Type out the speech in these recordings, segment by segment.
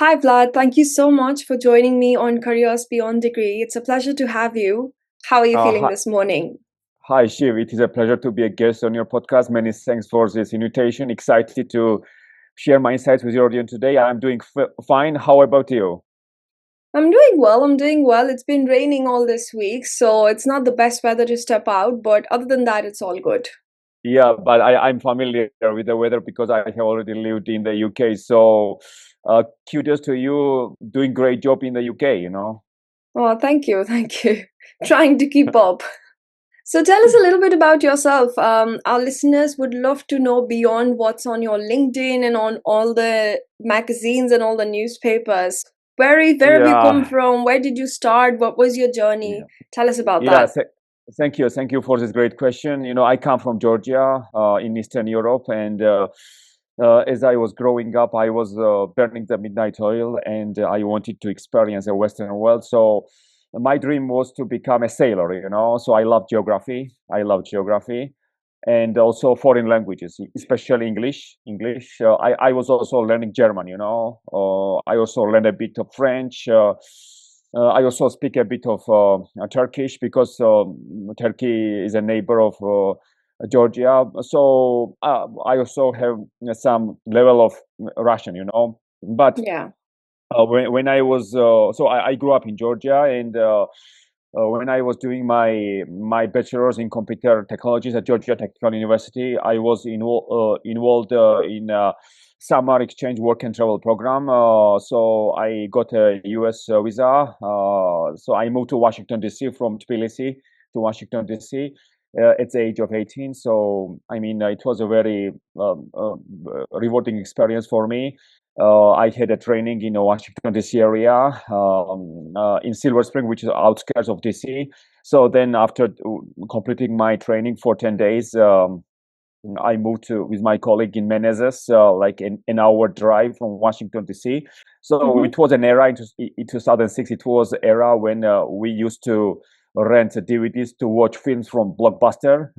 Hi, Vlad. Thank you so much for joining me on Careers Beyond Degree. It's a pleasure to have you. How are you feeling Hi, this morning? hi, Shiv. It is a pleasure to be a guest on your podcast. Many thanks for this invitation. Excited to share my insights with your audience today. I'm doing fine. How about you? I'm doing well. I'm doing well. It's been raining all this week, so it's not the best weather to step out, but other than that, it's all good. Yeah, but I'm familiar with the weather because I have already lived in the UK. So, kudos to you, doing great job in the UK. Oh, thank you. Thank you. Trying to keep up. So tell us a little bit about yourself. Our listeners would love to know beyond what's on your LinkedIn and on all the magazines and all the newspapers. Where have you come Yeah, from? Where did you start? What was your journey? yeah, Tell us about yeah. that. Thank you. Thank you for this great question. I come from Georgia, in Eastern Europe, and as I was growing up, I was burning the midnight oil, and I wanted to experience the Western world. So my dream was to become a sailor. So I love geography. I love geography, and also foreign languages, especially English. English. I was also learning German. I also learned a bit of French. I also speak a bit of Turkish because Turkey is a neighbor of Georgia. So I also have some level of Russian. But Yeah. when I was so I grew up in Georgia, and when I was doing my bachelor's in computer technologies at Georgia Technical University, I was involved in summer exchange work and travel program. So I got a U.S. Visa. So I moved to Washington D.C. from Tbilisi to Washington D.C. At the age of 18. So I mean, it was a very rewarding experience for me. I had a training in the Washington D.C. area, in Silver Spring, which is outskirts of D.C. So then, after completing my training for 10 days, I moved to with my colleague in Menezes, like an hour drive from Washington D.C. So Hmm. it was an era in 2006. It was an era when we used to rent DVDs to watch films from Blockbuster.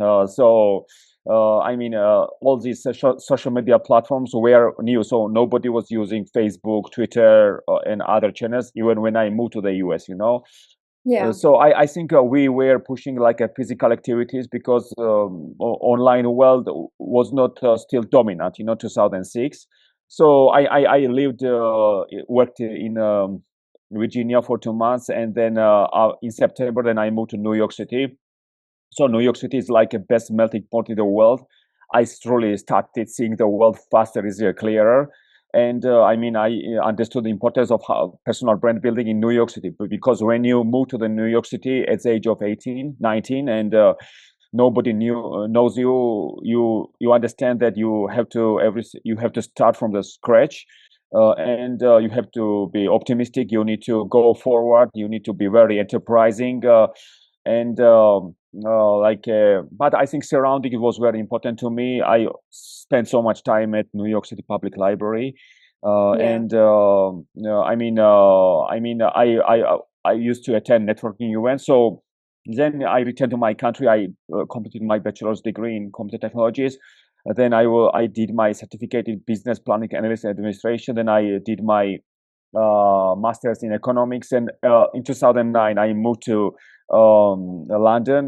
I mean, all these social media platforms were new, so nobody was using Facebook, Twitter, and other channels. Even when I moved to the US. Yeah. So I think we were pushing like a physical activities because online world was not still dominant, 2006. So I lived, worked in Virginia for 2 months, and then in September, then I moved to New York City. So New York City is like a best melting pot in the world. I truly started seeing the world faster, easier, clearer. And I mean, I understood the importance of personal brand building in New York City because when you move to the New York City at the age of 18, 19, and nobody knows you understand that you have to start from the scratch. And you have to be optimistic. You need to go forward. You need to be very enterprising. And But I think surrounding it was very important to me. I spent so much time at New York City Public Library, Yeah. and I used to attend networking events. So then I returned to my country. I completed my bachelor's degree in computer technologies. I did my certificate in business planning, analysis, and administration. Then I did my master's in economics, and in 2009 I moved to London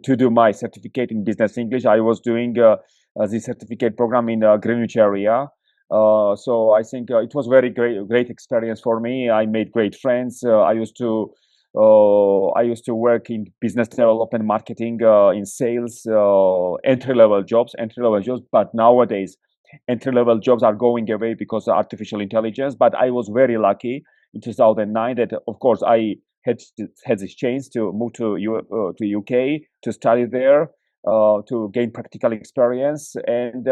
to do my certificate in business English. I was doing the certificate program in Greenwich area. So I think it was very great experience for me. I made great friends. I used to work in business development, marketing, in sales, entry level jobs. But nowadays, entry level jobs are going away because of artificial intelligence. But I was very lucky in 2009 that, of course, I had this chance to move to UK to study there, to gain practical experience. And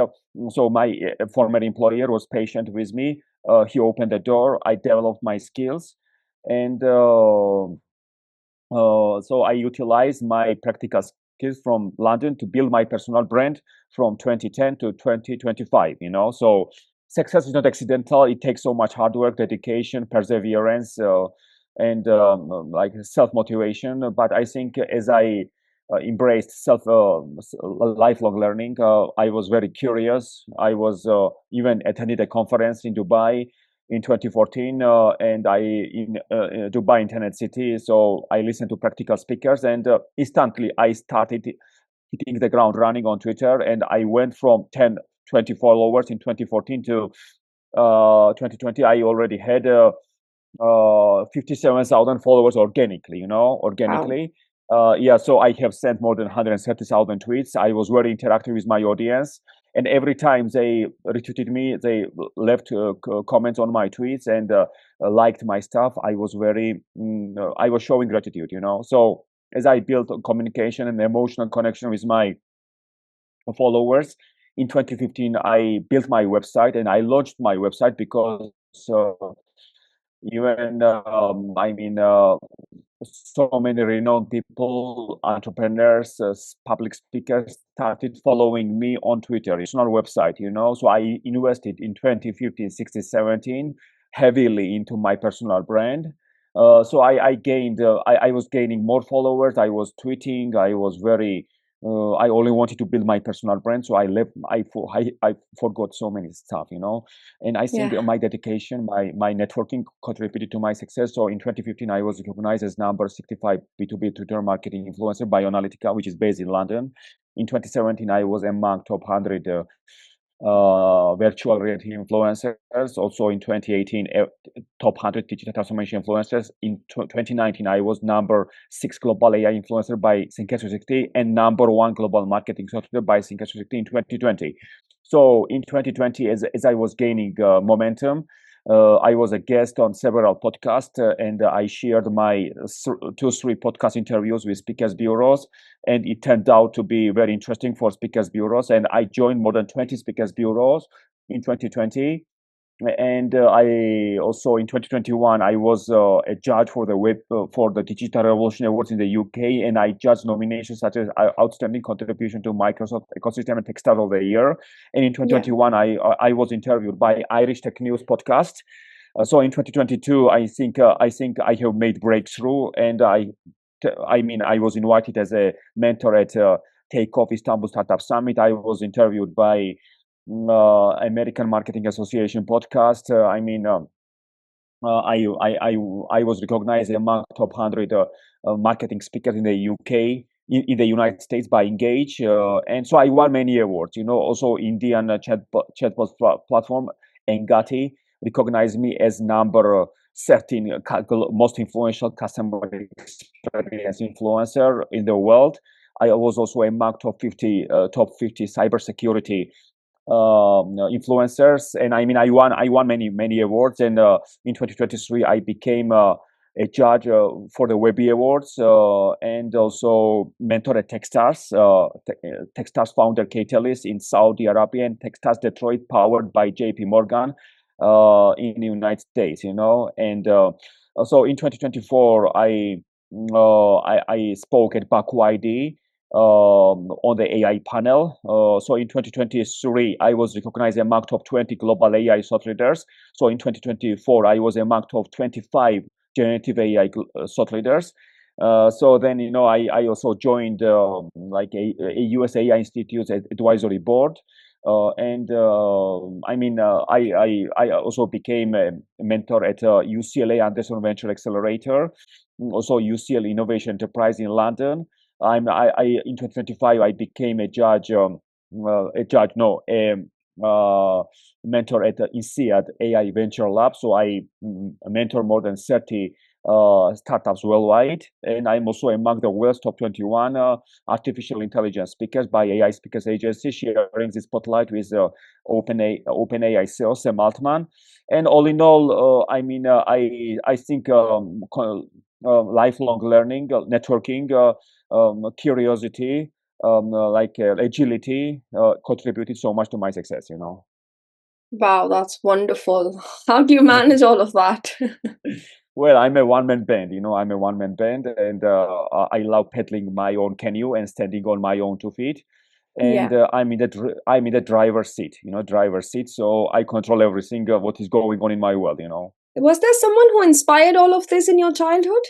so my former employer was patient with me. He opened the door. I developed my skills, and so I utilized my practical skills from London to build my personal brand from 2010 to 2025. So success is not accidental. It takes so much hard work, dedication, perseverance, and like self motivation. But I think as I embraced lifelong learning. I was very curious. I was even attended a conference in Dubai in 2014, and I in Dubai Internet City. So I listened to practical speakers, and instantly I started hitting the ground running on Twitter, and I went from 10, 20 followers in 2014 to 2020. I already had 57,000 followers organically, Wow. organically. Yeah, so I have sent more than 130,000 tweets. I was very interactive with my audience. And every time they retweeted me, they left comments on my tweets and liked my stuff. I was showing gratitude. So as I built communication and emotional connection with my followers, in 2015, I built my website and I launched my website because uh, even so many renowned people, entrepreneurs, public speakers started following me on Twitter. It's not a website. So I invested in 2015, 16, 17 heavily into my personal brand. So I gained, I was gaining more followers. I was tweeting. I only wanted to build my personal brand. So I forgot so many stuff. And I think Yeah. my dedication, my networking contributed to my success. So in 2015, I was recognized as number 65 B2B Twitter marketing influencer by Analytica, which is based in London. In 2017, I was among top 100 virtual reality influencers. Also in 2018, top 100 digital transformation influencers. In 2019, I was number 6 global AI influencer by Think360 and number 1 global marketing software by Think360 in 2020. So in 2020, as I was gaining momentum, I was a guest on several podcasts, and I shared my 2, 3 podcast interviews with speakers bureaus, and it turned out to be very interesting for speakers bureaus. And I joined more than 20 speakers bureaus in 2020. And I also in 2021 I was a judge for the Digital Revolution Awards in the UK, and I judged nominations such as Outstanding Contribution to Microsoft Ecosystem and Tech Star of the Year. And in Yeah. 2021 I was interviewed by Irish Tech News podcast. So in 2022 I think I have made breakthrough, and I was invited as a mentor at Takeoff Istanbul Startup Summit. I was interviewed by American Marketing Association podcast. I was recognized among top 100 marketing speakers in the UK, in the United States by Engage, and so I won many awards. Also Indian chatbot platform Engati recognized me as number 13 most influential customer experience influencer in the world. I was also among top 50 cybersecurity influencers, and I won many awards. And in 2023 I became a judge for the Webby Awards, and also mentor at Techstars, Techstars founder Kate Ellis in Saudi Arabia, and Techstars Detroit powered by JP Morgan in the United States. And so in 2024 I spoke at BakuID on the AI panel. So in 2023, I was recognized among top 20 global AI thought leaders. So in 2024, I was among top 25 generative AI thought leaders. So then, I also joined like a US AI Institute advisory board. And I also became a mentor at UCLA Anderson Venture Accelerator, also UCL Innovation Enterprise in London. In 2025 I became a mentor at the INSEAD AI Venture Lab. So I mentor more than 30 startups worldwide, and I'm also among the world's top 21 artificial intelligence speakers by AI Speakers Agency, sharing the spotlight with OpenAI CEO Sam Altman. And all in all, I think lifelong learning, networking, curiosity, agility contributed so much to my success. Wow, that's wonderful. How do you manage all of that? Well, I'm a one-man band. I'm a one-man band, and I love pedaling my own canoe and standing on my own 2 feet. And Yeah. I'm in the driver's seat. So I control everything what is going on in my world. Was there someone who inspired all of this in your childhood?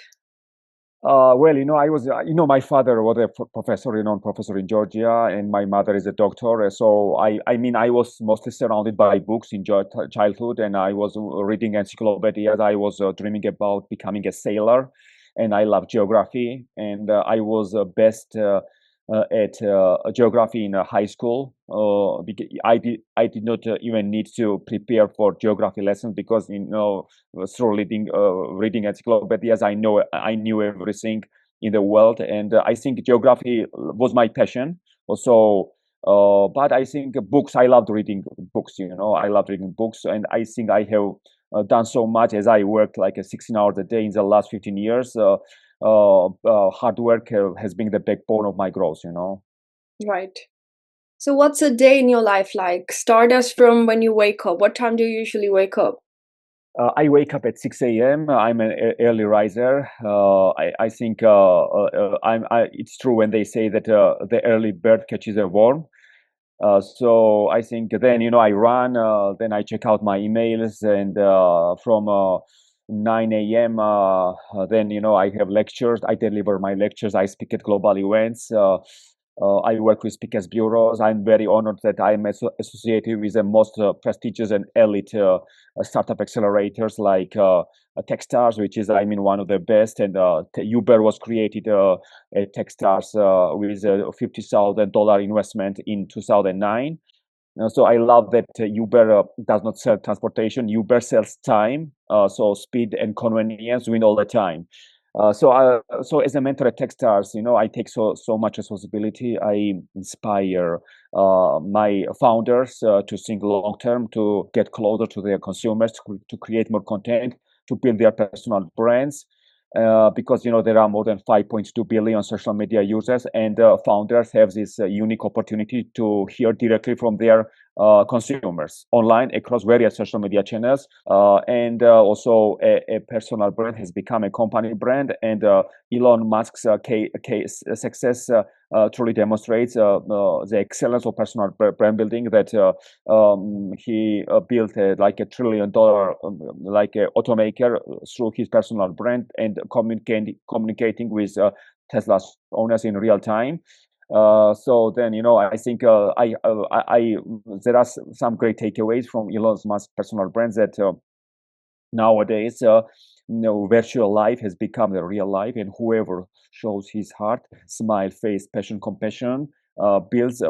Well, I was, my father was a professor, professor in Georgia, and my mother is a doctor. So I mean, I was mostly surrounded by books in childhood, and I was reading encyclopedias. I was dreaming about becoming a sailor, and I love geography, and I was best at geography in high school. I did not even need to prepare for geography lessons because through reading encyclopedias, I knew everything in the world, and I think geography was my passion. Also, but I think books. I loved reading books. I loved reading books, and I think I have done so much as I worked like 16 hours a day in the last 15 years. Hard work has been the backbone of my growth. Right. So what's a day in your life like? Start us from when you wake up. What time do you usually wake up? I wake up at 6 a.m. I'm an early riser. I think it's true when they say that the early bird catches a worm. So I think then, I run, then I check out my emails, and from 9 a.m., then, I have lectures. I deliver my lectures. I speak at global events. I work with speakers bureaus. I'm very honored that I'm associated with the most prestigious and elite startup accelerators like Techstars, which is, I mean, one of the best. And Uber was created at Techstars with a $50,000 investment in 2009. So I love that Uber does not sell transportation. Uber sells time. So speed and convenience win all the time. So as a mentor at Techstars, I take so much responsibility. I inspire my founders to think long term, to get closer to their consumers, to create more content, to build their personal brands. Because there are more than 5.2 billion social media users, and founders have this unique opportunity to hear directly from their consumers online across various social media channels. And also, a personal brand has become a company brand, and Elon Musk's success truly demonstrates the excellence of personal brand building. That he built like $1 trillion like a automaker through his personal brand and communicating with Tesla's owners in real time. So then, I think there are some great takeaways from Elon Musk's personal brands that nowadays, virtual life has become the real life, and whoever shows his heart, smile, face, passion, compassion, builds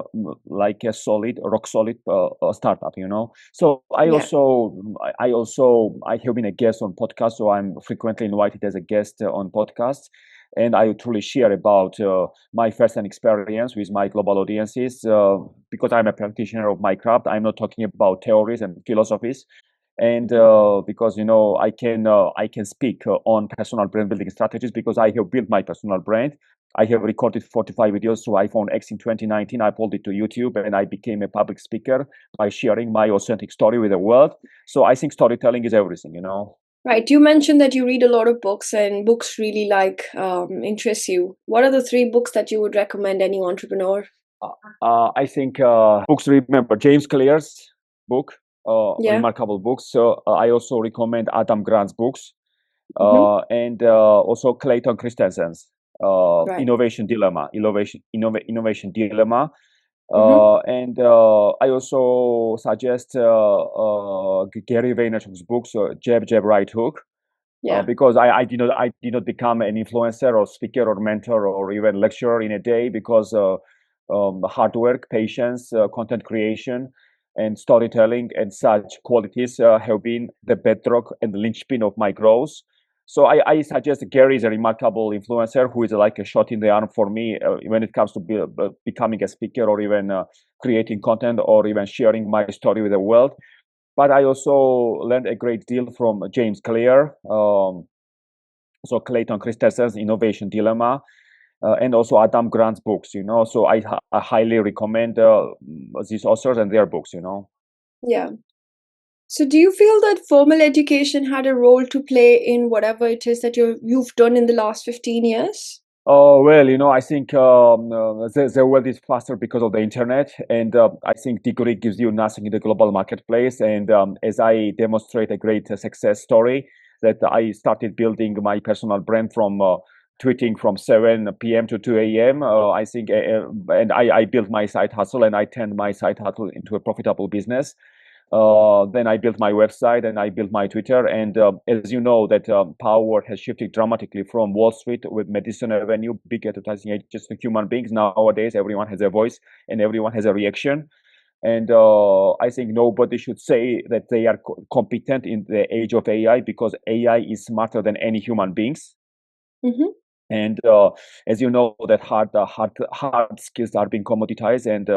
like a rock solid startup. So Yeah. I have been a guest on podcasts, so I'm frequently invited as a guest on podcasts. And I truly share about my first-hand experience with my global audiences because I'm a practitioner of my craft. I'm not talking about theories and philosophies, and because I can speak on personal brand building strategies because I have built my personal brand. I have recorded 45 videos through iPhone X in 2019. I pulled it to YouTube, and I became a public speaker by sharing my authentic story with the world. So I think storytelling is everything. Right. You mentioned that you read a lot of books and books really interest you. What are the three books that you would recommend any entrepreneur? I think books. Remember James Clear's book, Yeah. remarkable books. So I also recommend Adam Grant's books, Mm-hmm. and also Clayton Christensen's Right. Innovation Dilemma. Mm-hmm. And I also suggest Gary Vaynerchuk's books, Jab Jab Right Hook, Yeah. because I did not become an influencer or speaker or mentor or even lecturer in a day because hard work, patience, content creation, and storytelling and such qualities have been the bedrock and the linchpin of my growth. So I suggest Gary is a remarkable influencer who is like a shot in the arm for me when it comes to becoming a speaker or even creating content or even sharing my story with the world. But I also learned a great deal from James Clear, so Clayton Christensen's Innovation Dilemma, and also Adam Grant's books. So I highly recommend these authors and their books. Yeah. So do you feel that formal education had a role to play in whatever it is that you've done in the last 15 years? Oh, well, I think the world is faster because of the internet, and I think degree gives you nothing in the global marketplace. And as I demonstrate a great success story, that I started building my personal brand from tweeting from 7 p.m. to 2 a.m. I think, and I built my side hustle, and I turned my side hustle into a profitable business. Then I built my website and I built my Twitter. And as you know, that power has shifted dramatically from Wall Street with Madison Avenue, big advertising agents to human beings. Nowadays, everyone has a voice and everyone has a reaction. And I think nobody should say that they are competent in the age of AI, because AI is smarter than any human beings. Mm-hmm. And as you know, that hard skills are being commoditized, and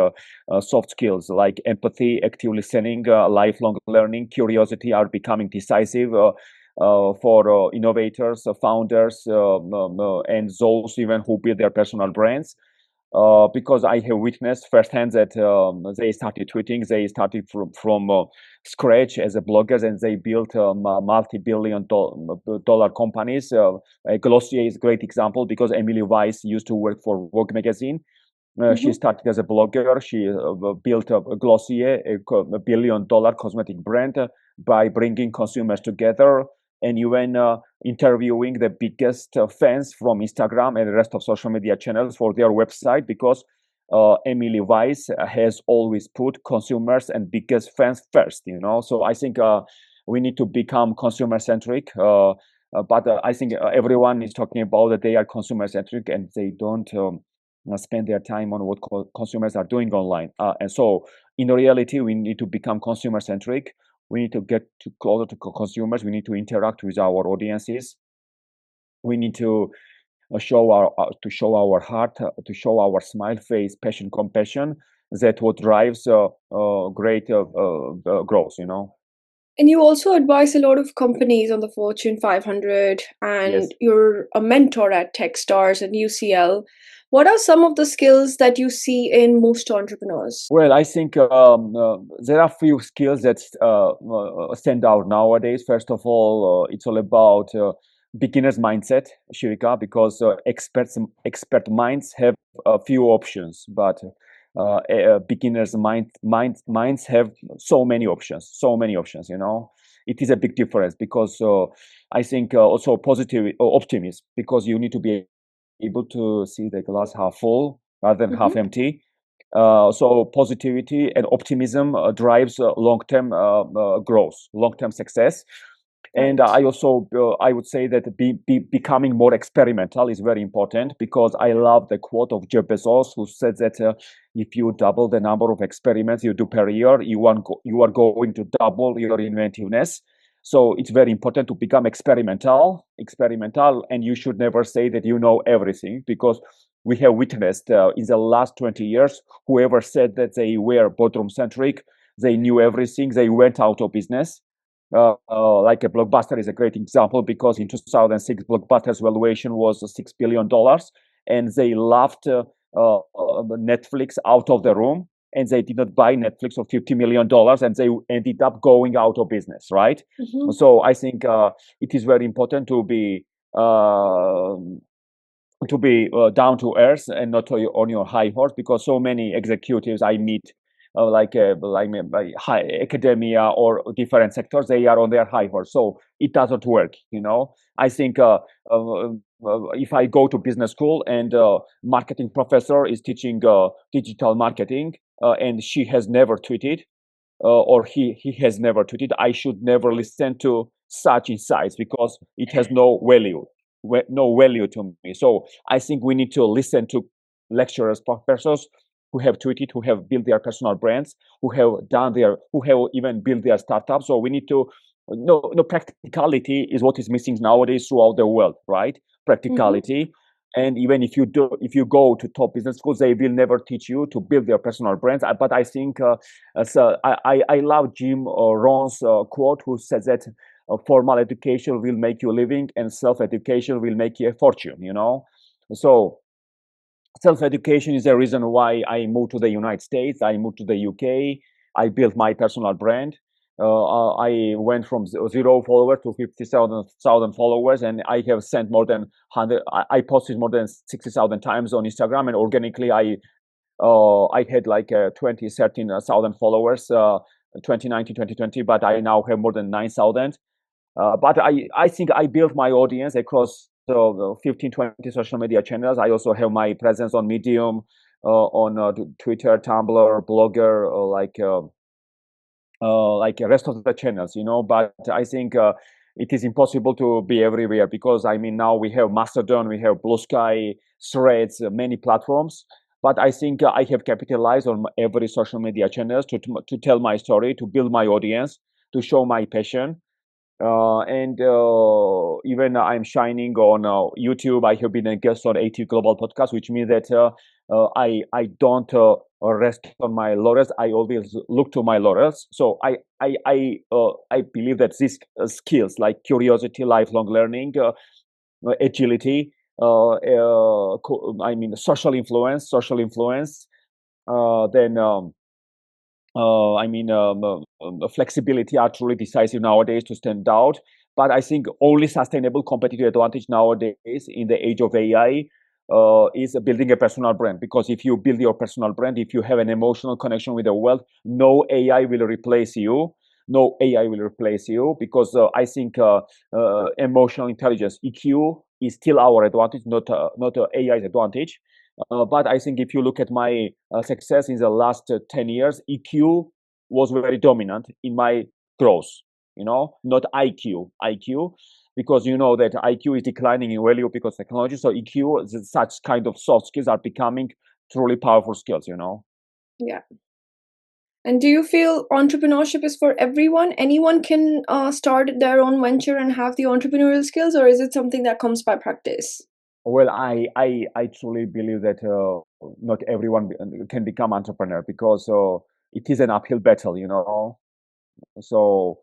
soft skills like empathy, active listening, lifelong learning, curiosity are becoming decisive for innovators, founders, and those even who build their personal brands. Because I have witnessed firsthand that they started tweeting, they started from scratch as a bloggers, and they built multi-billion-dollar companies. Glossier is a great example, because Emily Weiss used to work for Vogue magazine. She Mm-hmm. started as a blogger. She built a Glossier, a billion-dollar cosmetic brand, by bringing consumers together and even interviewing the biggest fans from Instagram and the rest of social media channels for their website, because Emily Weiss has always put consumers and biggest fans first. So I think we need to become consumer centric. But I think everyone is talking about that they are consumer centric, and they don't spend their time on what consumers are doing online. And so in reality, we need to become consumer centric. We need to get closer to consumers. We need to interact with our audiences. We need to show our heart, to show our smile face, passion, compassion. That what drives great growth. And you also advise a lot of companies on the Fortune 500, Yes. and you're a mentor at Techstars and UCL. What are some of the skills that you see in most entrepreneurs? Well, I think there are few skills that stand out nowadays. First of all, it's all about beginner's mindset, Shirika, because expert minds have a few options, but beginners minds have so many options, so many options. It is a big difference, because I think also positive optimism, because you need to be able to see the glass half full rather than half Mm-hmm. empty. So positivity and optimism drives long-term growth, long-term success. And Right. I would say that becoming more experimental is very important, because I love the quote of Jeff Bezos, who said that if you double the number of experiments you do per year, you are going to double your inventiveness. So it's very important to become experimental, and you should never say that you know everything, because we have witnessed in the last 20 years, whoever said that they were boardroom centric, they knew everything, they went out of business. Like a Blockbuster is a great example, because in 2006, Blockbuster's valuation was $6 billion, and they laughed Netflix out of the room, and they did not buy Netflix for $50 million, and they ended up going out of business, right? Mm-hmm. So I think it is very important uh, to be down to earth and not on your high horse, because so many executives I meet, like high academia or different sectors, they are on their high horse, so it doesn't work. I think if I go to business school and marketing professor is teaching digital marketing, and she has never tweeted, or he has never tweeted, I should never listen to such insights, because it has no value to me. So I think we need to listen to lecturers, professors who have tweeted, who have built their personal brands, who have even built their startups. So we need to no practicality is what is missing nowadays throughout the world, right? Mm-hmm. Practicality. And even if you go to top business schools, they will never teach you to build their personal brands. But I think so I love Jim Rohn's quote, who says that formal education will make you a living, and self-education will make you a fortune. So self-education is the reason why I moved to the United States. I moved to the UK. I built my personal brand. I went from 0 followers to 50,000 followers, and I have sent more than 100. I posted more than 60,000 times on Instagram, and organically I had like 13,000 followers, 2019, 2020, but I now have more than 9,000. But I think I built my audience across 15, 20 social media channels. I also have my presence on Medium, on Twitter, Tumblr, Blogger, like the rest of the channels, but I think it is impossible to be everywhere, because I mean, now we have Mastodon, we have Blue Sky, Threads, many platforms. But I think I have capitalized on every social media channels to tell my story, to build my audience, to show my passion. And even I'm shining on YouTube. I have been a guest on AT Global Podcast, which means that I don't rest on my laurels. I always look to my laurels. So I believe that these skills like curiosity, lifelong learning, agility, I mean social influence, then. I mean, flexibility are truly decisive nowadays to stand out. But I think only sustainable competitive advantage nowadays in the age of AI is building a personal brand. Because if you build your personal brand, if you have an emotional connection with the world, no AI will replace you. No AI will replace you, because I think emotional intelligence (EQ) is still our advantage, not AI's advantage. But I think if you look at my success in the last 10 years, EQ was very dominant in my growth, not IQ. IQ, because you know that IQ is declining in value because technology. So EQ, such kind of soft skills are becoming truly powerful skills. Yeah. And do you feel entrepreneurship is for everyone? Anyone can start their own venture and have the entrepreneurial skills, or is it something that comes by practice? Well, I truly believe that not everyone can become entrepreneur, because it is an uphill battle. So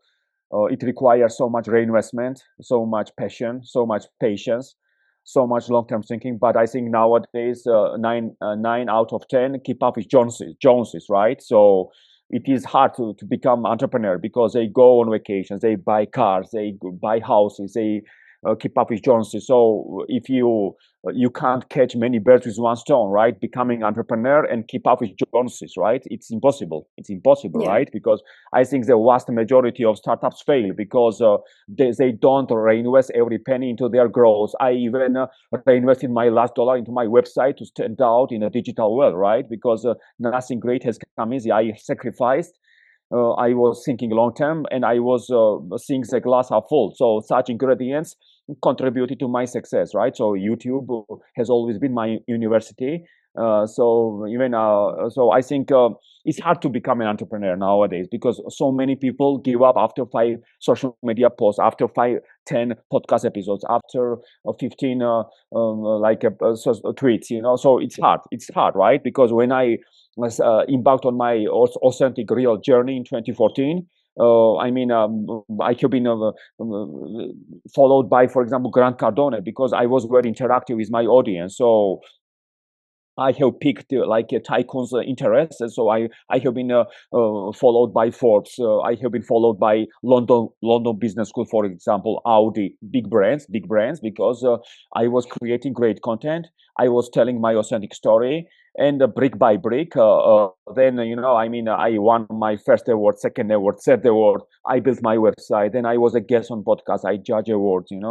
it requires so much reinvestment, so much passion, so much patience, so much long-term thinking. But I think nowadays, 9 out of 10 keep up with Joneses, right? So it is hard to become entrepreneur, because they go on vacations, they buy cars, they buy houses, they keep up with Joneses. So if you can't catch many birds with one stone, right? Becoming entrepreneur and keep up with Joneses, right? It's impossible. It's impossible, Yeah. right? Because I think the vast majority of startups fail because they don't reinvest every penny into their growth. I even reinvested my last dollar into my website to stand out in a digital world, right? Because nothing great has come easy. I sacrificed. I was thinking long term, and I was seeing the glass half full. So such ingredients contributed to my success, right? So YouTube has always been my university. So I think it's hard to become an entrepreneur nowadays, because so many people give up after 5 social media posts, after 5, 10 podcast episodes, after 15 tweets. So it's hard, right? Because when I was embarked on my authentic real journey in 2014, I mean, I have been followed by, for example, Grant Cardone, because I was very interactive with my audience. So I have picked like a tycoon's interests, and so I have been followed by Forbes. I have been followed by London Business School, for example, Audi, big brands, because I was creating great content. I was telling my authentic story, and brick by brick, then I mean, I won my first award, second award, third award. I built my website. Then I was a guest on podcast. I judge awards. Then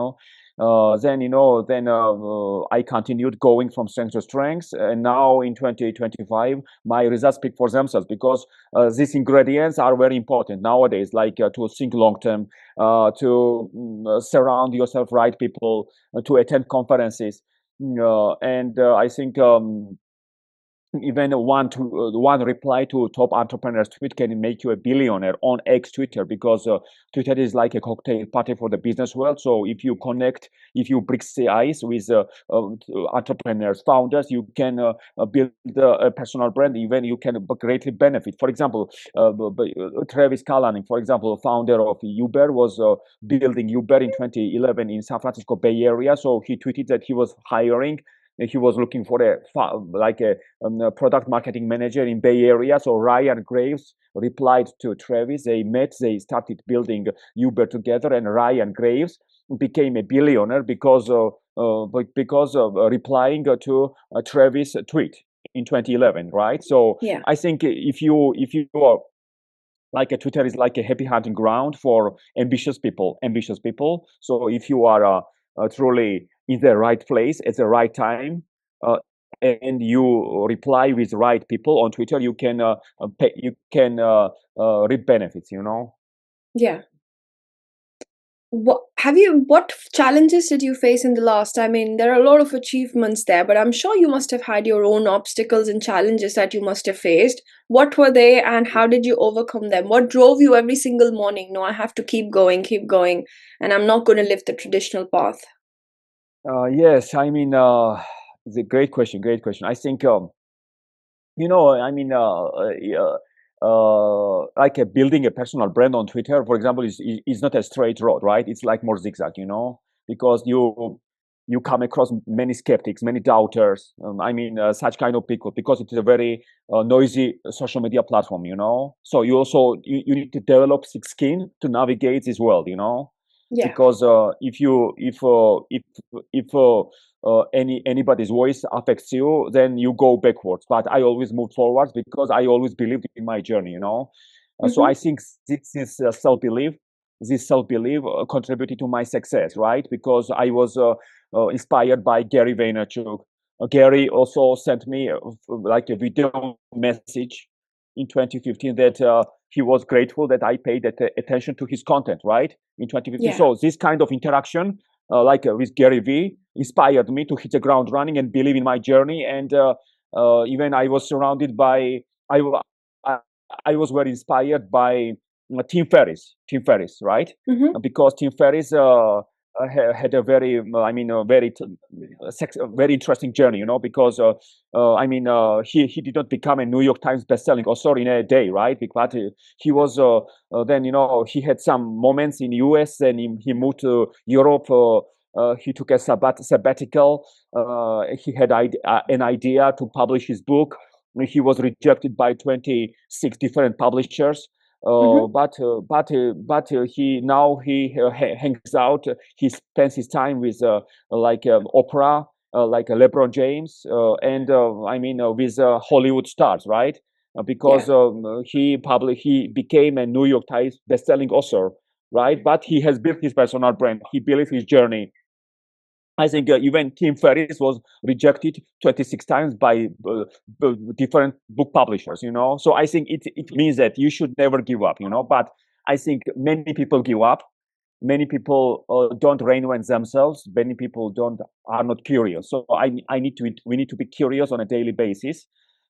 I continued going from strength to strength, and now in 2025, my results speak for themselves, because these ingredients are very important nowadays. Like to think long term, to surround yourself right people, to attend conferences, and I think. Even one reply to top entrepreneurs tweet can make you a billionaire on X Twitter, because Twitter is like a cocktail party for the business world. So if you break the ice with entrepreneurs, founders, you can build a personal brand. Even you can greatly benefit. For example, Travis Kalanick, for example, founder of Uber, was building Uber in 2011 in San Francisco Bay Area. So he tweeted that he was hiring. He was looking for a product marketing manager in Bay Area. So Ryan Graves replied to Travis. They met. They started building Uber together, and Ryan Graves became a billionaire because of replying to Travis' tweet in 2011. Right. So Yeah. I think if you are like a Twitter is like a happy hunting ground for ambitious people. So if you are truly in the right place at the right time, uh, and you reply with right people on Twitter, you can reap benefits. Yeah. What challenges did you face in the last? I mean, there are a lot of achievements there, but I'm sure you must have had your own obstacles and challenges that you must have faced. What were they, and how did you overcome them? What drove you every single morning? No, I have to keep going, and I'm not going to live the traditional path. Yes, I mean, it's a great question. Great question. I think I mean, like building a personal brand on Twitter, for example, is not a straight road, right? It's like more zigzag, because you come across many skeptics, many doubters. I mean, such kind of people, because it's a very noisy social media platform, So you need to develop thick skin to navigate this world, Yeah. because if anybody's voice affects you, then you go backwards. But I always moved forwards because I always believed in my journey. So I Mm-hmm. think this self belief contributed to my success, right? Because I was inspired by Gary Vaynerchuk. Gary also sent me like a video message in 2015 that he was grateful that I paid attention to his content, right? In 2015. Yeah. So this kind of interaction, with Gary V, inspired me to hit the ground running and believe in my journey. And even I was surrounded by, I, wa- I was very inspired by Tim Ferriss, right? Mm-hmm. Because Tim Ferriss had a very, a very interesting journey, because he did not become a New York Times bestselling author in a day, right? But he was then he had some moments in US, and he moved to Europe. He took a sabbatical. He had an idea to publish his book. He was rejected by 26 different publishers. Mm-hmm. He hangs out. He spends his time with Oprah, like LeBron James, and with Hollywood stars, right? Because Yeah. he became a New York Times best-selling author, right? But he has built his personal brand. He built his journey. I think even Tim Ferriss was rejected 26 times by different book publishers, So I think it means that you should never give up, But I think many people give up. Many people don't reinvent themselves. Many people don't are not curious. So we need to be curious on a daily basis,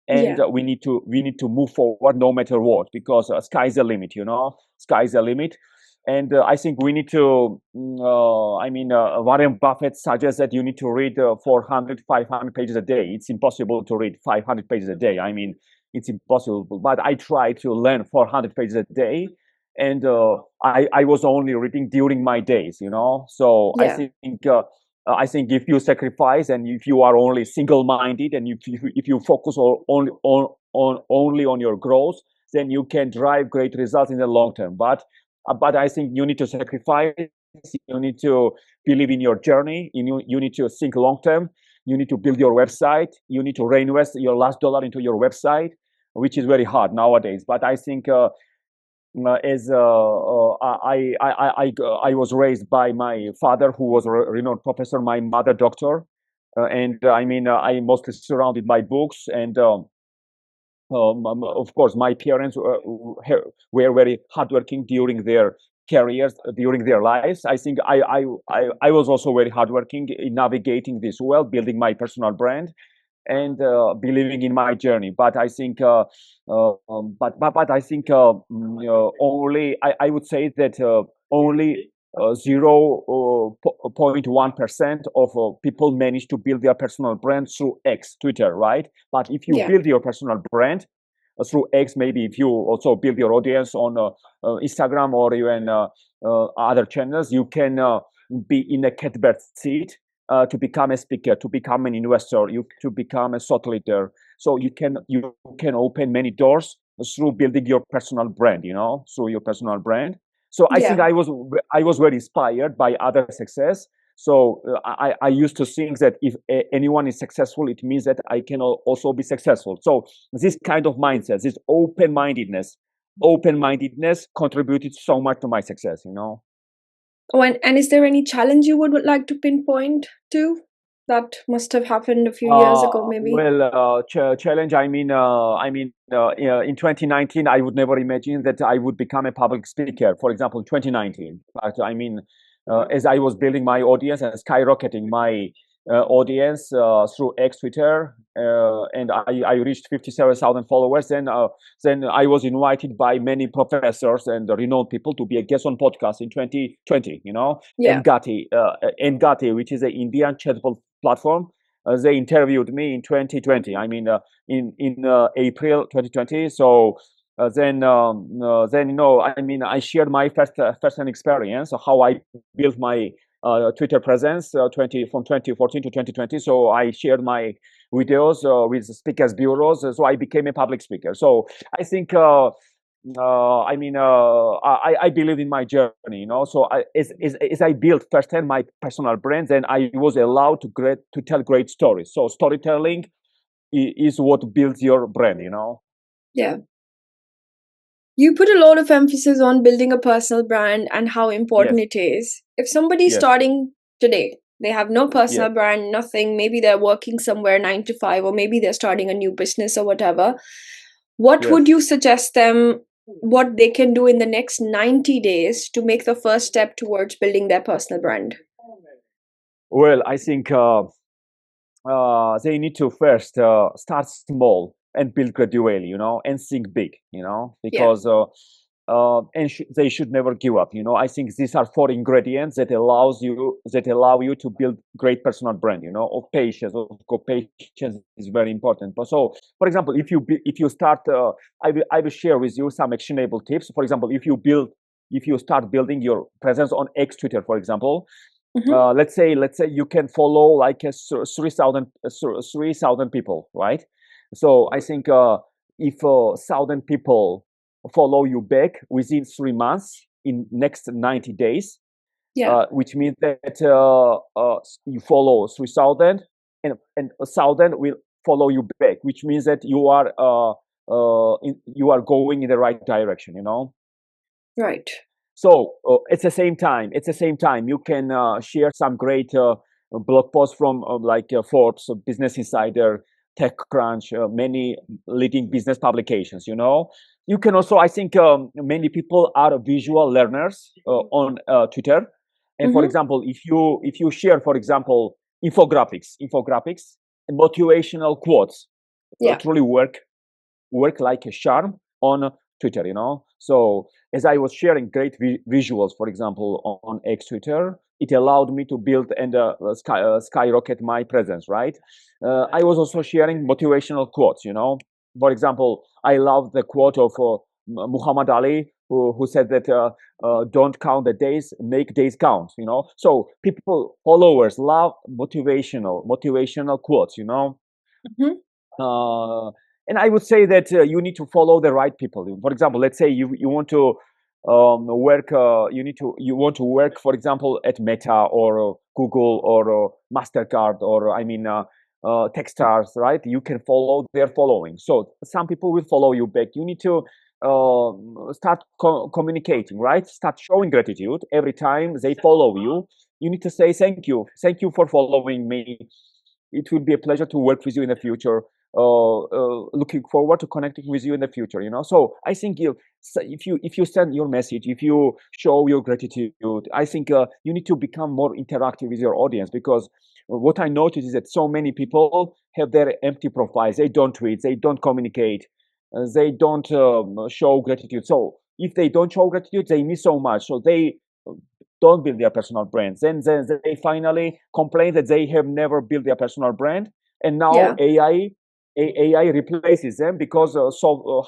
and Yeah. we need to move forward no matter what, because sky's the limit, Sky's the limit. And I think we need to, Warren Buffett suggests that you need to read 400, 500 pages a day. It's impossible to read 500 pages a day. I mean, it's impossible. But I try to learn 400 pages a day. And I was only reading during my days, So Yeah. I think if you sacrifice, and if you are only single-minded, and if you focus only on your growth, then you can drive great results in the long term. But I think you need to sacrifice. You need to believe in your journey. You need to think long term. You need to build your website. You need to reinvest your last dollar into your website, which is very hard nowadays. But I think as I was raised by my father, who was a renowned professor, my mother doctor, and I'm mostly surrounded by books. And of course, my parents were very hardworking during their careers, during their lives. I think I was also very hardworking in navigating this well, building my personal brand, and believing in my journey. But I think, only I would say that only 0.1% of people manage to build their personal brand through X, Twitter, right? But if you Yeah. build your personal brand through X, maybe if you also build your audience on Instagram, or even other channels, you can be in a catbird seat to become a speaker, to become an investor, to become a thought leader. So you can open many doors through building your personal brand, through your personal brand. So I think Yeah. I was very inspired by other success. So I used to think that if anyone is successful, it means that I can also be successful. So this kind of mindset, this open mindedness contributed so much to my success. Oh, and is there any challenge you would like to pinpoint to that must have happened a few years ago, maybe? Well, challenge. Yeah, in 2019, I would never imagine that I would become a public speaker. For example, in 2019, but as I was building my audience and skyrocketing my audience through X Twitter, and I reached 57,000 followers. Then I was invited by many professors and renowned people to be a guest on podcast in 2020. Yeah. Engati, which is an Indian chatbot platform, they interviewed me in 2020. In April 2020. So then I shared my first-hand experience of how I built my Twitter presence 2014 to 2020. So I shared my videos with speakers bureaus. So I became a public speaker. So I think. I believe in my journey, So as I built firsthand my personal brand, then I was allowed to tell great stories. So storytelling is what builds your brand. Yeah. You put a lot of emphasis on building a personal brand and how important Yes, it is. If somebody's yes, starting today, they have no personal yes, brand, nothing, maybe they're working somewhere 9 to 5, or maybe they're starting a new business or whatever. What would yes. you suggest them what they can do in the next 90 days to make the first step towards building their personal brand? Well, I think they need to first start small and build gradually, and think big, Yeah. because they should never give up. I think these are four ingredients that allow you to build great personal brand. Of patience, patience is very important. But so, for example, if you start, I will share with you some actionable tips. For example, if you start building your presence on X Twitter, for example, Mm-hmm. let's say you can follow like 3,000 people, right? So I think if 1,000 people follow you back within 3 months in next 90 days, Yeah. which means that you follow 3,000 and 1,000 will follow you back, which means that you are going in the right direction. Right. So at the same time, you can share some great blog posts from Forbes, Business Insider, TechCrunch, many leading business publications. You can also, I think, many people are visual learners on Twitter. And for Mm-hmm. example, if you share, for example, infographics, and motivational quotes, Yeah. truly work like a charm on Twitter. So as I was sharing great visuals, for example, on X Twitter, it allowed me to build and skyrocket my presence, right? I was also sharing motivational quotes. For example, I love the quote of Muhammad Ali, who said that don't count the days, make days count. So followers love motivational quotes. Mm-hmm. uh, and I would say that you need to follow the right people. For example, let's say you want to work. You want to work, for example, at Meta or Google or Mastercard or Techstars, right? You can follow their following. So some people will follow you back. You need to start communicating, right? Start showing gratitude every time they follow you. You need to say thank you for following me. It will be a pleasure to work with you in the future. Looking forward to connecting with you in the future. So I think if you send your message, if you show your gratitude, I think you need to become more interactive with your audience, because what I noticed is that so many people have their empty profiles. They don't tweet, they don't communicate, they don't show gratitude. So if they don't show gratitude, they miss so much. So they don't build their personal brands. Then they finally complain that they have never built their personal brand, and now Yeah. AI replaces them because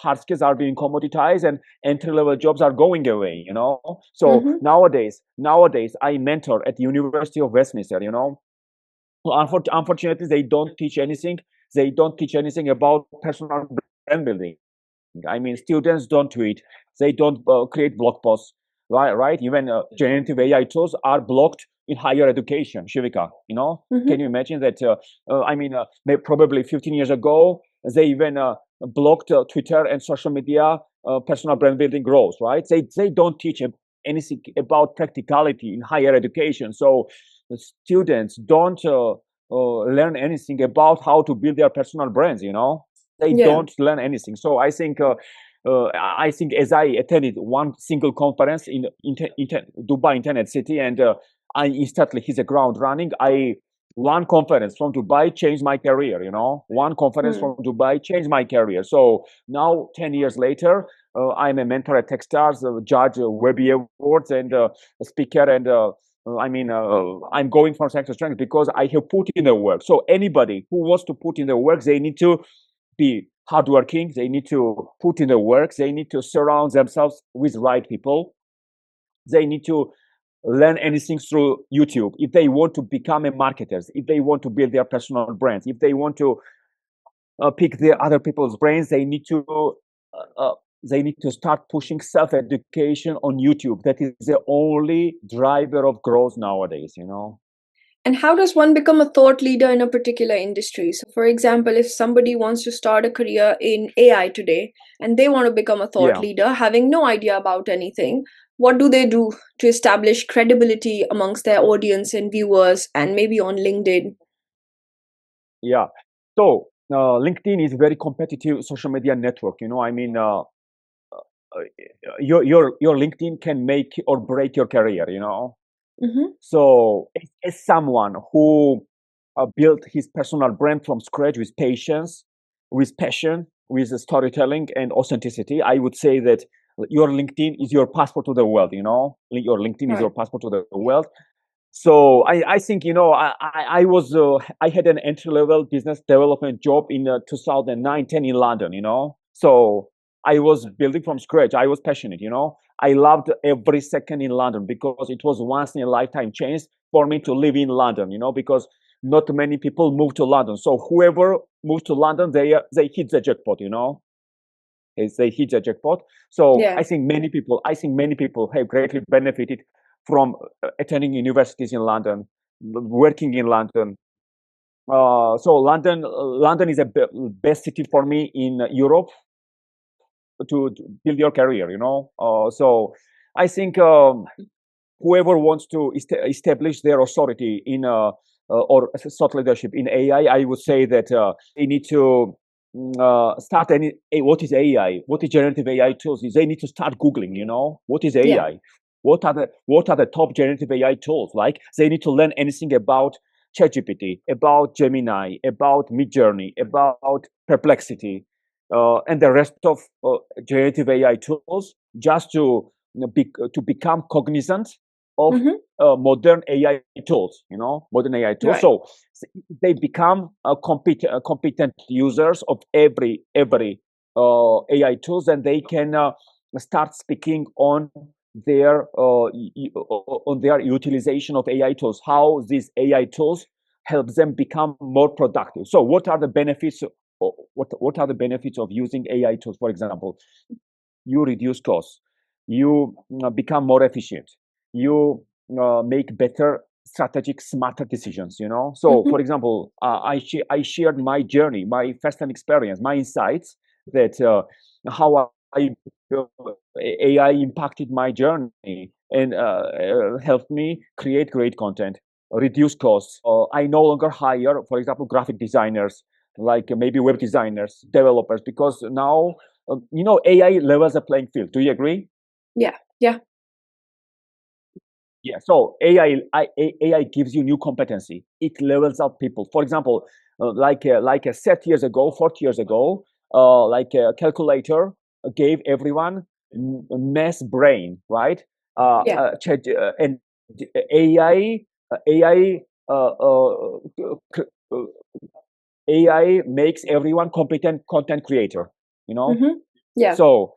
hard skills are being commoditized and entry level jobs are going away. So Mm-hmm. nowadays I mentor at the University of Westminster. Unfortunately, they don't teach anything. They don't teach anything about personal brand building. I mean, students don't tweet, they don't create blog posts, right? Right? Even generative AI tools are blocked in higher education. Shivika, can Mm-hmm. you imagine that? Probably 15 years ago, they even blocked Twitter and social media personal brand building roles, right? They don't teach anything about practicality in higher education. So the students don't learn anything about how to build their personal brands. They Yeah. don't learn anything. So I think as I attended one single conference in Dubai Internet City, and I instantly hit the ground running. One conference from Dubai changed my career. One conference Hmm. from Dubai changed my career. So now, 10 years later, I'm a mentor at Techstars, judge Webby Awards, and a speaker. And I'm going from strength to strength because I have put in the work. So anybody who wants to put in the work, they need to be hardworking. They need to put in the work. They need to surround themselves with right people. They need to learn anything through YouTube. If they want to become a marketers, if they want to build their personal brands, if they want to pick the other people's brains, they need to start pushing self-education on YouTube. That is the only driver of growth nowadays. And how does one become a thought leader in a particular industry? So, for example, if somebody wants to start a career in AI today and they want to become a thought Yeah, leader, having no idea about anything, what do they do to establish credibility amongst their audience and viewers and maybe on LinkedIn? yeah. So LinkedIn is a very competitive social media network. Your LinkedIn can make or break your career. Mm-hmm. So, as someone who built his personal brand from scratch with patience, with passion, with storytelling and authenticity, I would say that your LinkedIn is your passport to the world. Your LinkedIn is your Right. passport to the world. So I think I had an entry level business development job in 2009-10 in London. So I was building from scratch. I was passionate. I loved every second in London because it was once in a lifetime chance for me to live in London. Because not many people move to London. So whoever moved to London, they hit the jackpot. They hit the jackpot. So Yeah. I think many people have greatly benefited from attending universities in London, working in London. So London is the best city for me in Europe to build your career. So I think whoever wants to establish their authority in or thought leadership in AI, I would say that they need to start what is AI, what is generative AI tools. They need to start Googling. What is Yeah. AI, what are the top generative AI tools. Like they need to learn anything about ChatGPT, about Gemini, about Midjourney, about Perplexity, and the rest of generative AI tools, just to become cognizant of Mm-hmm. modern AI tools. Modern AI tools. Right. So they become competent users of every AI tools, and they can start speaking on their utilization of AI tools. How these AI tools help them become more productive. So, what are the benefits? What are the benefits of using AI tools? For example, you reduce costs, you become more efficient, you make better strategic, smarter decisions. So Mm-hmm. for example, I shared my journey, my first-hand experience, my insights, that how uh, AI impacted my journey and helped me create great content, reduce costs. I no longer hire, for example, graphic designers, like maybe web designers, developers, because now AI levels the playing field. Do you agree? Yeah. Yeah. Yeah. So AI gives you new competency. It levels up people. For example, like 30 years ago, 40 years ago, like a calculator gave everyone mass brain, right? Yeah. And AI, AI, uh, uh, uh, AI makes everyone competent content creator. You know, Mm-hmm. Yeah. So,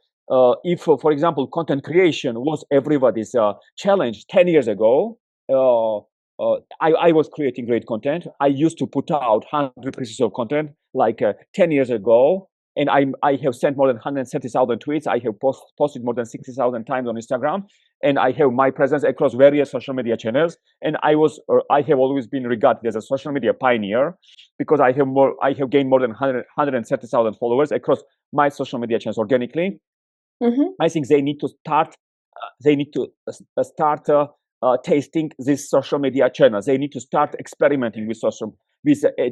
if, for example, content creation was everybody's challenge 10 years ago, I was creating great content. I used to put out 100 pieces of content like 10 years ago, and I have sent more than 130,000 tweets. I have posted more than 60,000 times on Instagram, and I have my presence across various social media channels. And I have always been regarded as a social media pioneer because I have gained more than 130,000 followers across my social media channels organically. Mm-hmm. I think they need to start they need to start tasting these social media channels. They need to start experimenting with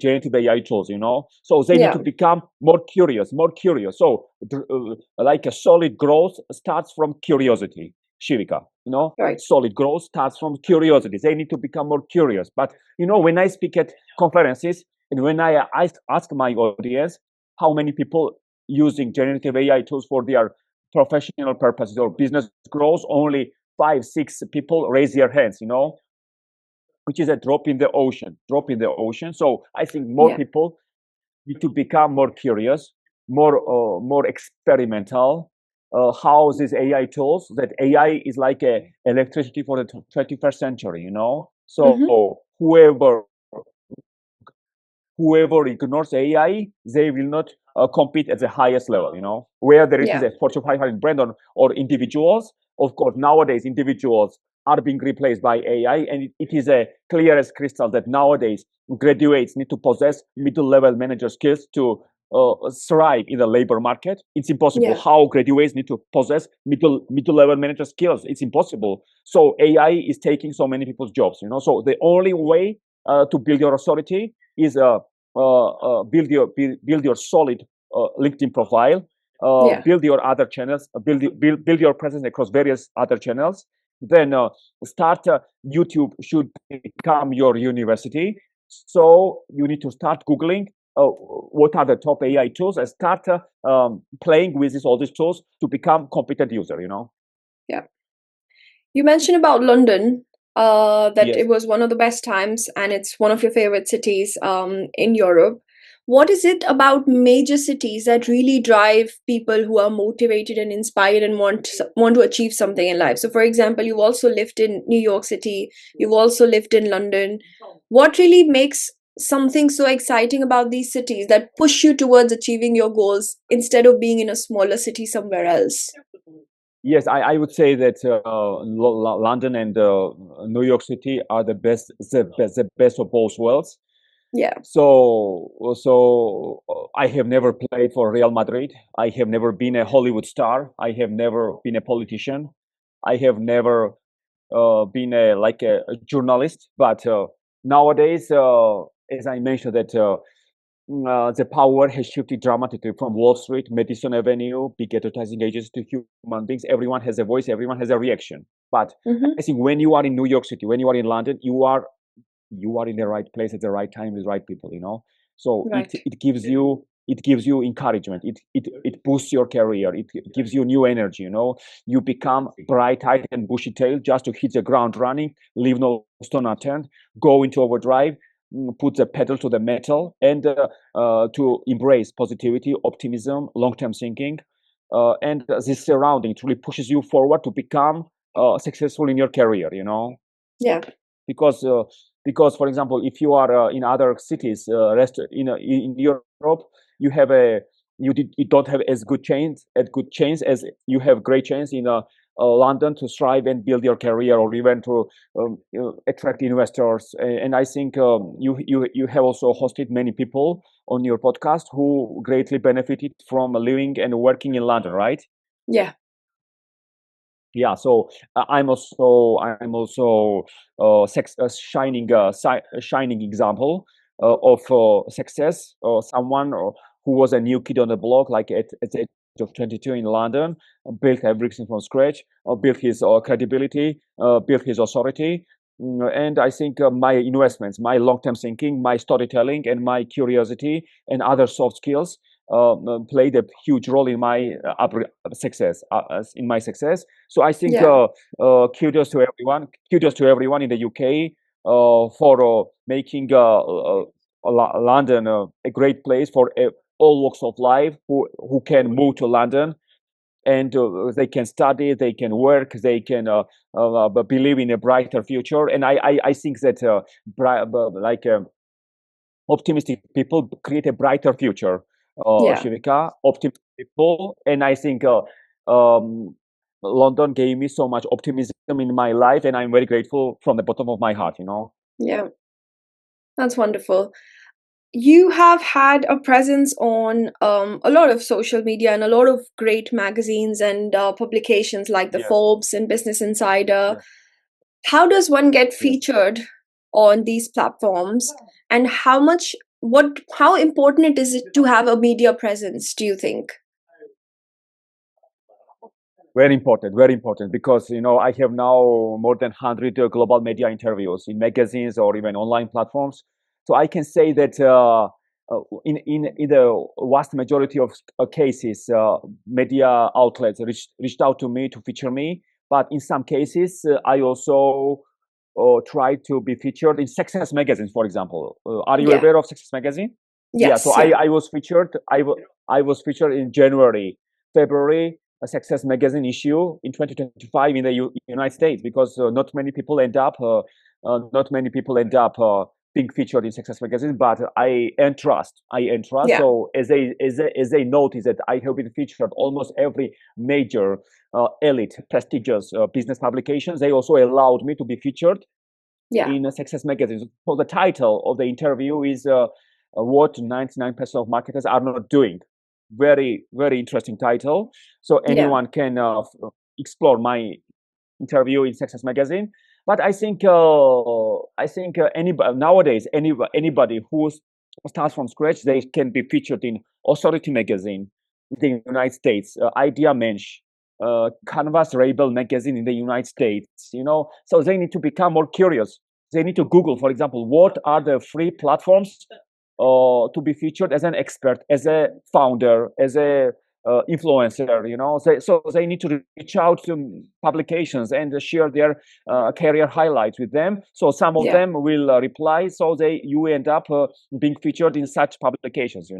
generative AI tools, you know. So they need Yeah. to become more curious, more curious. So like a solid growth starts from curiosity, Shivika, you know. Right. Solid growth starts from curiosity. They need to become more curious. But you know, when I speak at conferences and when I ask my audience how many people using generative AI tools for their professional purposes or business growth, only 5, 6 people raise their hands, you know, which is a drop in the ocean, drop in the ocean. So I think more Yeah. people need to become more curious, more experimental. How these AI tools, that AI is like a electricity for the 21st century, you know. Mm-hmm. So whoever ignores AI, they will not compete at the highest level, you know, whether it is Yeah. a Fortune 500 brand or individuals. Of course, nowadays, individuals are being replaced by AI, and it is a clear as crystal that nowadays graduates need to possess middle level manager skills to thrive in the labor market. It's impossible. Yeah. How graduates need to possess middle level manager skills? It's impossible. So AI is taking so many people's jobs, you know. So the only way to build your authority is build your solid LinkedIn profile, Yeah. build your other channels, build your presence across various other channels. Then start. YouTube should become your university. So you need to start googling what are the top AI tools and start playing with all these tools to become competent user. You know. Yeah. You mentioned about London, that it Yes. was one of the best times and it's one of your favorite cities in Europe. What is it about major cities that really drive people who are motivated and inspired and want to achieve something in life? So, for example, you've also lived in New York City, you've also lived in London. What really makes something so exciting about these cities that push you towards achieving your goals instead of being in a smaller city somewhere else? Yes, I would say that London and New York City are the best of both worlds. Yeah. So I have never played for Real Madrid. I have never been a Hollywood star. I have never been a politician. I have never been a journalist. But nowadays, as I mentioned, that the power has shifted dramatically from Wall Street, Madison Avenue, big advertising agencies to human beings. Everyone has a voice. Everyone has a reaction. But Mm-hmm. I think when you are in New York City, when you are in London, you are in the right place at the right time with the right people, you know. So it Right. it gives you it gives you encouragement. It boosts your career. It gives you new energy, you know. You become bright-eyed and bushy-tailed just to hit the ground running, leave no stone unturned, go into overdrive, put the pedal to the metal, and to embrace positivity, optimism, long-term thinking, and this surrounding truly pushes you forward to become successful in your career, you know. Yeah. because uh, because for example, if you are in other cities, in Europe, you have a you don't have as good chance as you have great chance in London to strive and build your career, or even to attract investors. And I think you have also hosted many people on your podcast who greatly benefited from living and working in London, right? Yeah. Yeah, so I'm also a shining example of success, or someone who was a new kid on the block, like at the age of 22 in London, built everything from scratch, built his credibility, built his authority. And I think my investments, my long-term thinking, my storytelling, and my curiosity and other soft skills played a huge role in my success, in my success. So I think Yeah. kudos to everyone in the UK for making London a great place for all walks of life who can move to London, and they can study, they can work, they can believe in a brighter future. And I think that like optimistic people create a brighter future. Yeah. Shivika, optimistic people, and I think um, London gave me so much optimism in my life, and I'm very grateful from the bottom of my heart. You know. Yeah. That's wonderful. you have had a presence on a lot of social media and a lot of great magazines and publications like the Yes, Forbes and Business Insider. yes, How does one get yes. featured on these platforms, and how important it is to have a media presence, do you think? Very important, because I have now more than 100 global media interviews in magazines or even online platforms. So I can say that in the vast majority of cases, media outlets reached out to me to feature me. But in some cases, I also try to be featured in Success magazines, for example. Are you Yeah. aware of Success magazine? Yeah. So Yes. I Yeah. I was featured. I was featured in January, February, a Success magazine issue in 2025 in the United States, because not many people end up being featured in Success magazine. But I entrust. Yeah. So as they notice that I have been featured almost every major elite prestigious business publications, they also allowed me to be featured Yeah. in a Success magazine. So the title of the interview is "What 99% of marketers are not doing." Very interesting title. So Yeah. anyone can explore my interview in Success magazine. But I think anybody nowadays, anybody who starts from scratch, they can be featured in Authority magazine in the United States, Idea Mensch, Canvas Rebel magazine in the United States. So they need to become more curious. They need to Google, for example, what are the free platforms to be featured as an expert, as a founder, as a influencer. So they need to reach out to publications and share their career highlights with them. So some of Yeah. them will reply, so you end up being featured in such publications.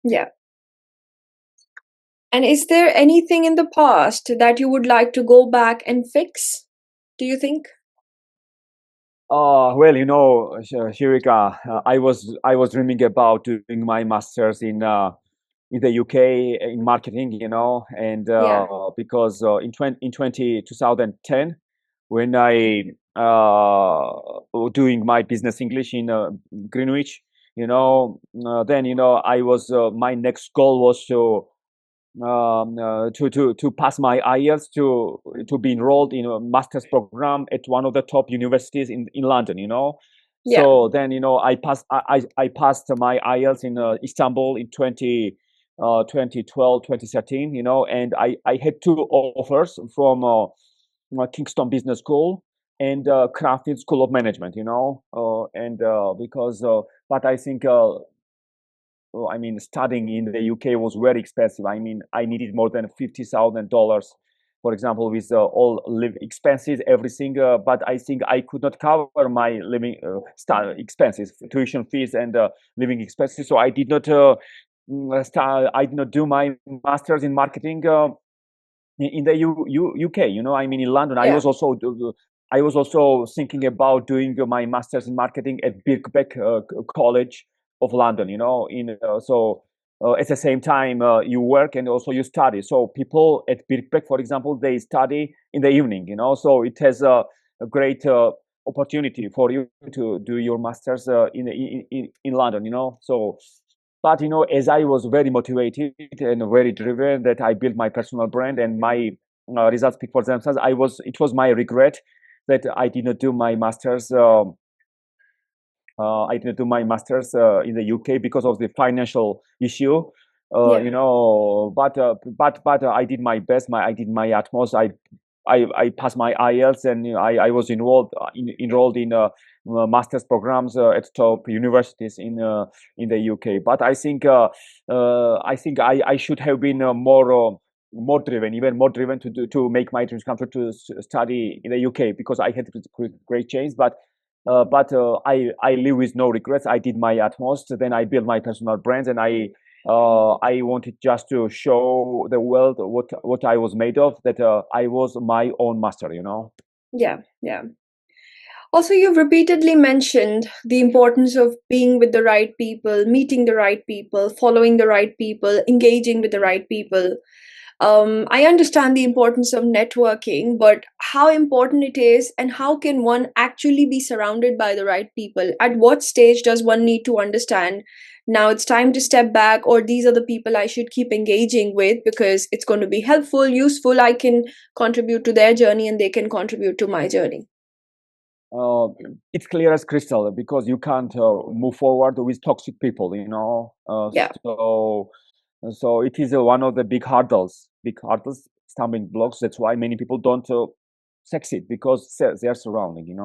Yeah. And is there anything in the past that you would like to go back and fix, do you think? Well, Shirika, I was dreaming about doing my masters in the UK in marketing, and Yeah. because in 2010, when I doing my business English in Greenwich, then I was my next goal was to pass my IELTS to be enrolled in a master's program at one of the top universities in London. Yeah. So then I passed my IELTS in Istanbul in 2012 2013. And I had two offers from Kingston Business School and Craft School of Management. And because but I think I mean, studying in the UK was very expensive. I mean, I needed more than $50,000, for example, with all live expenses, everything. But I think I could not cover my living expenses, tuition fees, and living expenses. So I did not start. I did not do my masters in marketing in the UK. I mean, in London, Yeah. I was also thinking about doing my masters in marketing at Birkbeck College of London. At the same time you work and also you study. So people at Birkbeck, for example, they study in the evening. So it has a great opportunity for you to do your masters in London. But as I was very motivated and very driven, that I built my personal brand and my results speak for themselves. It was my regret that I did not do my masters. I didn't do my masters in the UK because of the financial issue. Yeah. But I did my best. I did my utmost. I passed my IELTS, and I was enrolled in master's programs at top universities in the UK. But I think I should have been more driven, even more driven to make my dreams come true, to study in the UK, because I had great chance. But I live with no regrets. I did my utmost. Then I built my personal brands, and I wanted just to show the world what I was made of. That I was my own master. Yeah. Yeah. Also, you've repeatedly mentioned the importance of being with the right people, meeting the right people, following the right people, engaging with the Yes. right people. I understand the importance of networking, but how important it is, and how can one actually be surrounded by the right people? At what stage does one need to understand now it's time to step back, or these are the people I should keep engaging with because it's going to be helpful, useful, I can contribute to their journey and they can contribute to my journey? uh, it's clear as crystal because you can't move forward with toxic people, Yeah, so it is one of the big hurdles, stumbling blocks. That's why many people don't succeed because they're surrounding,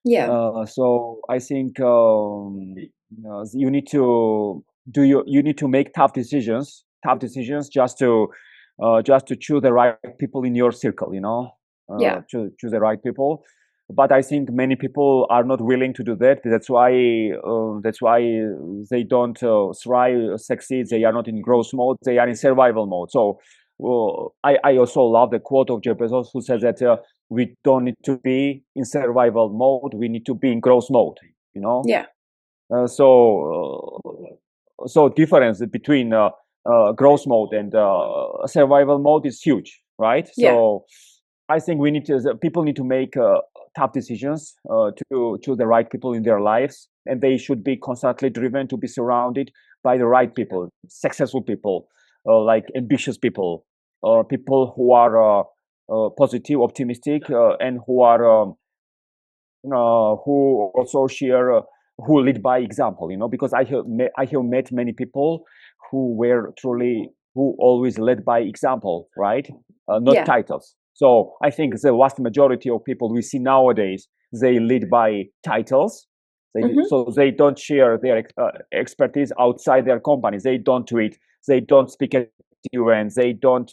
yeah, so I think you need to you need to make tough decisions just to choose the right people in your circle, yeah, choose the right people. But I think many people are not willing to do that. That's why they don't thrive, succeed. They are not in growth mode. They are in survival mode. So I also love the quote of Jeff Bezos who says that we don't need to be in survival mode. We need to be in growth mode. You know. yeah, So difference between growth mode and survival mode is huge, right? yeah, So I think people need to make tough decisions to choose the right people in their lives, and they should be constantly driven to be surrounded by the right people, successful people, like ambitious people, people who are positive, optimistic, and who also share who lead by example, because I have met many people who were truly who always led by example, right? Not yeah. titles. So I think the vast majority of people we see nowadays, they lead by titles. Mm-hmm. So they don't share their expertise outside their companies. They don't tweet, they don't speak at events, they don't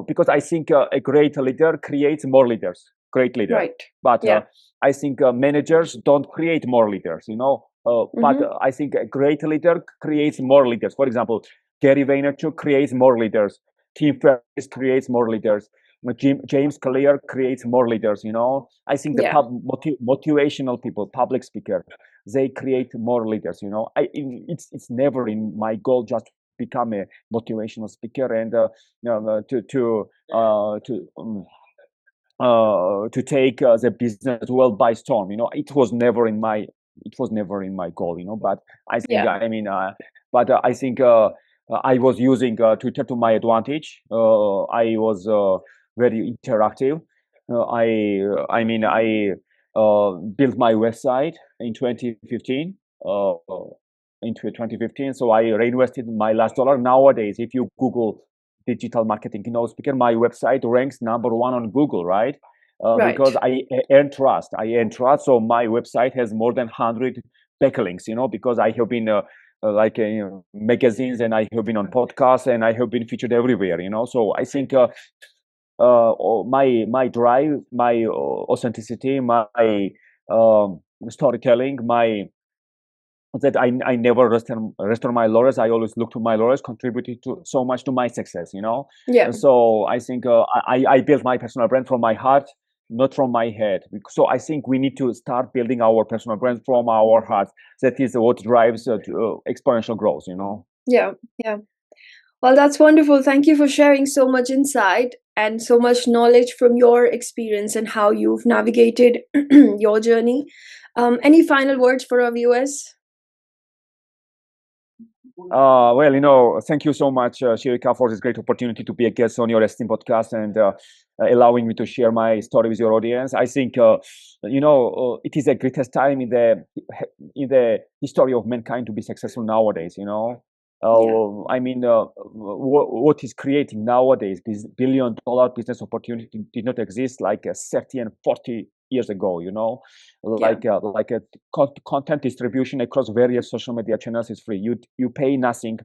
because I think a great leader creates more leaders, great leader. Right. But Yeah. I think managers don't create more leaders, but Mm-hmm. I think a great leader creates more leaders. For example, Gary Vaynerchuk creates more leaders. Tim Ferriss creates more leaders. James Clear creates more leaders. I think the Yeah. motivational people, public speaker, they create more leaders. It's never in my goal just to become a motivational speaker and to take the business world by storm. It was never in my goal. But I think Yeah. I mean, I think I was using Twitter to my advantage. I was very interactive. I built my website in 2015. Into 2015, so I reinvested my last dollar. Nowadays, if you Google digital marketing keynote speaker, my website ranks number one on Google, right? Right. Because I earn trust. So my website has more than 100 backlinks, because I have been magazines, and I have been on podcasts, and I have been featured everywhere, So I think my drive, my authenticity, my storytelling, my that I never rest on my laurels. I always look to my laurels, contributed to so much to my success, Yeah. So I think I built my personal brand from my heart, not from my head. So I think we need to start building our personal brand from our heart. That is what drives exponential growth, Yeah. Yeah. Well, that's wonderful. Thank you for sharing so much insight and so much knowledge from your experience and how you've navigated your journey. Any final words for our viewers? Well, thank you so much, Shirika, for this great opportunity to be a guest on your esteemed podcast and allowing me to share my story with your audience. I think, it is the greatest time in the history of mankind to be successful nowadays. Yeah. What is creating nowadays this billion-dollar business opportunity did not exist like 30 and 40 years ago. Yeah. Like a content distribution across various social media channels is free. You pay nothing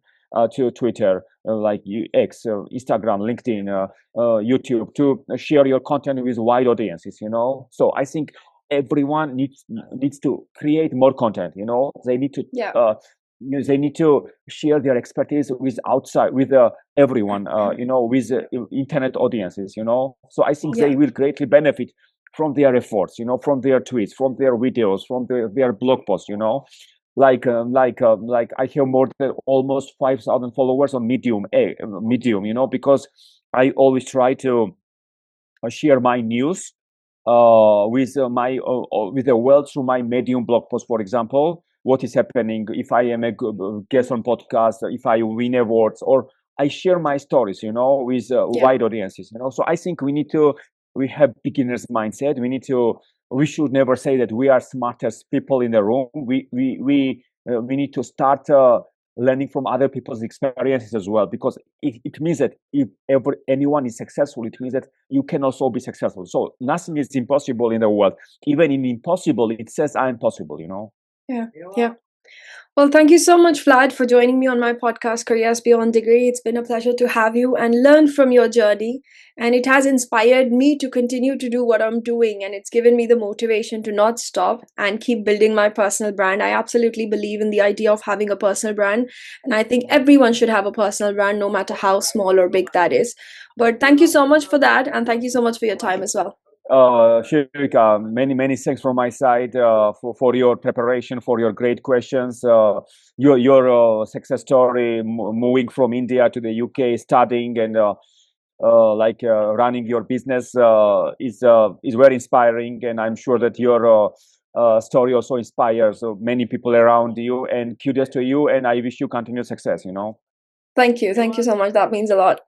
to Twitter, X, Instagram, LinkedIn, YouTube to share your content with wide audiences. So I think everyone needs to create more content. They need to. Yeah. They need to share their expertise with everyone, with internet audiences. So I think Yeah. they will greatly benefit from their efforts, from their tweets, from their videos, from their blog posts. like I have more than almost 5,000 followers on Medium, because I always try to share my news with the world through my Medium blog post, for example, what is happening if I am a guest on podcast, if I win awards, or I share my stories, with Yeah. wide audiences, So I think we have beginners mindset. We should never say that we are smartest people in the room. We need to start learning from other people's experiences as well, because it means that if ever anyone is successful, it means that you can also be successful. So nothing is impossible in the world. Even in impossible, it says I'm possible. Yeah. Yeah. Well, thank you so much, Vlad, for joining me on my podcast, Careers Beyond Degree. It's been a pleasure to have you and learn from your journey. And it has inspired me to continue to do what I'm doing. And it's given me the motivation to not stop and keep building my personal brand. I absolutely believe in the idea of having a personal brand. And I think everyone should have a personal brand, no matter how small or big that is. But thank you so much for that. And thank you so much for your time as well. Shivika, many thanks from my side for your preparation, for your great questions. Your success story, moving from India to the UK, studying and running your business is very inspiring, and I'm sure that your story also inspires many people around you. And kudos to you, and I wish you continued success. Thank you. Thank you so much. That means a lot.